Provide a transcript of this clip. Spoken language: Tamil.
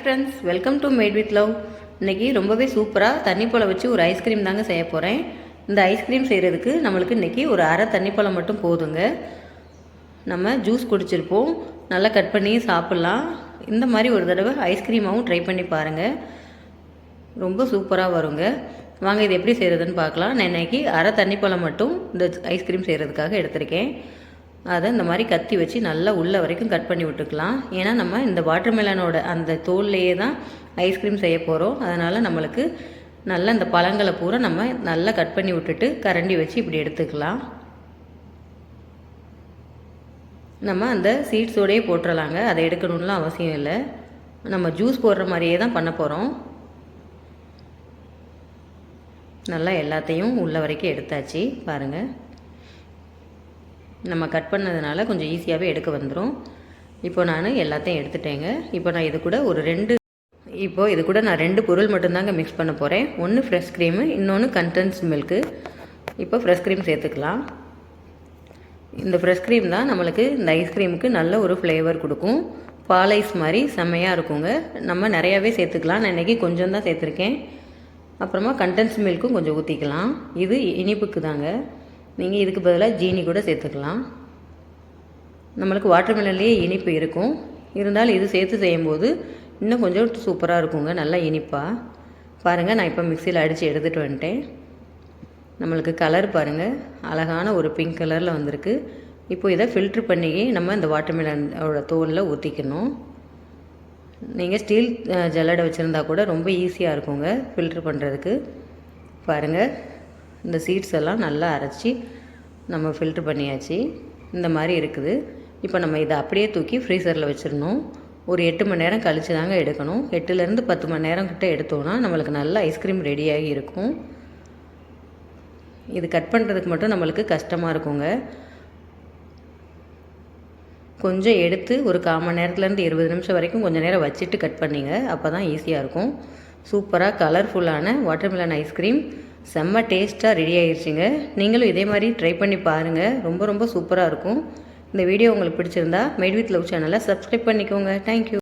Friends, welcome to mat with love. இன்றைக்கி ரொம்பவே சூப்பராக தண்ணிப்பழம் வச்சு ஒரு ஐஸ்கிரீம் தாங்க செய்ய போகிறேன். இந்த ஐஸ்கிரீம் செய்கிறதுக்கு நம்மளுக்கு இன்றைக்கி ஒரு அரை தண்ணிப்பழம் மட்டும் போதுங்க. நம்ம ஜூஸ் குடிச்சிருப்போம், நல்லா கட் பண்ணி சாப்பிட்லாம். இந்த மாதிரி ஒரு தடவை ஐஸ்கிரீமாகவும் ட்ரை பண்ணி பாருங்கள், ரொம்ப சூப்பராக வருங்க. வாங்க இது எப்படி செய்கிறதுன்னு பார்க்கலாம். நான் இன்றைக்கி அரை தண்ணிப்பழம் மட்டும் இந்த ஐஸ்கிரீம் செய்கிறதுக்காக எடுத்திருக்கேன். அதை இந்த மாதிரி கத்தி வச்சு நல்லா உள்ள வரைக்கும் கட் பண்ணி விட்டுக்கலாம். ஏன்னா நம்ம இந்த வாட்டர்மெலனோட அந்த தோல்லையே தான் ஐஸ்கிரீம் செய்ய போகிறோம். அதனால் நம்மளுக்கு நல்லா இந்த பழங்களை பூரா நம்ம நல்லா கட் பண்ணி விட்டுட்டு கரண்டி வச்சு இப்படி எடுத்துக்கலாம். நம்ம அந்த சீட்ஸோடையே போட்டுடலாங்க, அதை எடுக்கணும்லாம் அவசியம் இல்லை. நம்ம ஜூஸ் போடுற மாதிரியே தான் பண்ண போகிறோம். நல்லா எல்லாத்தையும் உள்ள வரைக்கும் எடுத்தாச்சு பாருங்கள். நம்ம கட் பண்ணதுனால கொஞ்சம் ஈஸியாகவே எடுக்க வந்துடும். இப்போ நான் எல்லாத்தையும் எடுத்துட்டேங்க. இப்போ நான் இது கூட நான் 2 பொருள் மட்டும்தாங்க மிக்ஸ் பண்ண போகிறேன். ஒன்று ஃப்ரெஷ் க்ரீமு, இன்னொன்று கண்டென்ஸ் மில்க்கு. இப்போ ஃப்ரெஷ் க்ரீம் சேர்த்துக்கலாம். இந்த ஃப்ரெஷ் க்ரீம் தான் நம்மளுக்கு இந்த ஐஸ்கிரீமுக்கு நல்ல ஒரு ஃப்ளேவர் கொடுக்கும். பால் ஐஸ் மாதிரி செம்மையாக இருக்குங்க. நம்ம நிறையாவே சேர்த்துக்கலாம். நான் இன்றைக்கி கொஞ்சம் தான் சேர்த்துருக்கேன். அப்புறமா கண்டென்ஸ் மில்க்கும் கொஞ்சம் ஊற்றிக்கலாம். இது இனிப்புக்கு தாங்க. நீங்கள் இதுக்கு பதிலாக ஜீனி கூட சேர்த்துக்கலாம். நம்மளுக்கு வாட்டர்மெலன்லேயே இனிப்பு இருக்கும், இருந்தாலும் இது சேர்த்து செய்யும்போது இன்னும் கொஞ்சம் சூப்பராக இருக்குங்க, நல்லா இனிப்பாக. பாருங்கள், நான் இப்போ மிக்சியில் அடித்து எடுத்துகிட்டு வந்துட்டேன். நம்மளுக்கு கலர் பாருங்கள், அழகான ஒரு பிங்க் கலரில் வந்திருக்கு. இப்போ இதை ஃபில்ட்ரு பண்ணி நம்ம இந்த வாட்டர்மெலனோட தோலில் ஊற்றிக்கணும். நீங்கள் ஸ்டீல் ஜல்லடை வச்சுருந்தா கூட ரொம்ப ஈஸியாக இருக்குங்க ஃபில்ட்ரு பண்ணுறதுக்கு. பாருங்கள், இந்த சீட்ஸ் எல்லாம் நல்லா அரைச்சி நம்ம ஃபில்ட்ரு பண்ணியாச்சு. இந்த மாதிரி இருக்குது. இப்போ நம்ம இதை அப்படியே தூக்கி ஃப்ரீசரில் வச்சிடணும். ஒரு 8 மணி நேரம் கழித்து தாங்க எடுக்கணும். 8லேருந்து 10 மணி நேரம் கிட்ட எடுத்தோன்னா நம்மளுக்கு நல்ல ஐஸ்கிரீம் ரெடியாகி இருக்கும். இது கட் பண்ணுறதுக்கு மட்டும் நம்மளுக்கு கஷ்டமாக இருக்குங்க. கொஞ்சம் எடுத்து ஒரு 1/4 மணி நேரத்துலேருந்து 20 நிமிஷம் வரைக்கும் கொஞ்சம் நேரம் வச்சுட்டு கட் பண்ணிங்க, அப்போ தான் ஈஸியாக இருக்கும். சூப்பராக கலர்ஃபுல்லான வாட்டர்மெலன் ஐஸ்கிரீம் செம்ம டேஸ்ட்டாக ரெடி ஆகிடுச்சிங்க. நீங்களும் இதே மாதிரி ட்ரை பண்ணி பாருங்கள், ரொம்ப ரொம்ப சூப்பராக இருக்கும். இந்த வீடியோ உங்களுக்கு பிடிச்சிருந்தா மேட் வித் லவ் சேனலை சப்ஸ்கிரைப் பண்ணிக்கோங்க. தேங்க்யூ.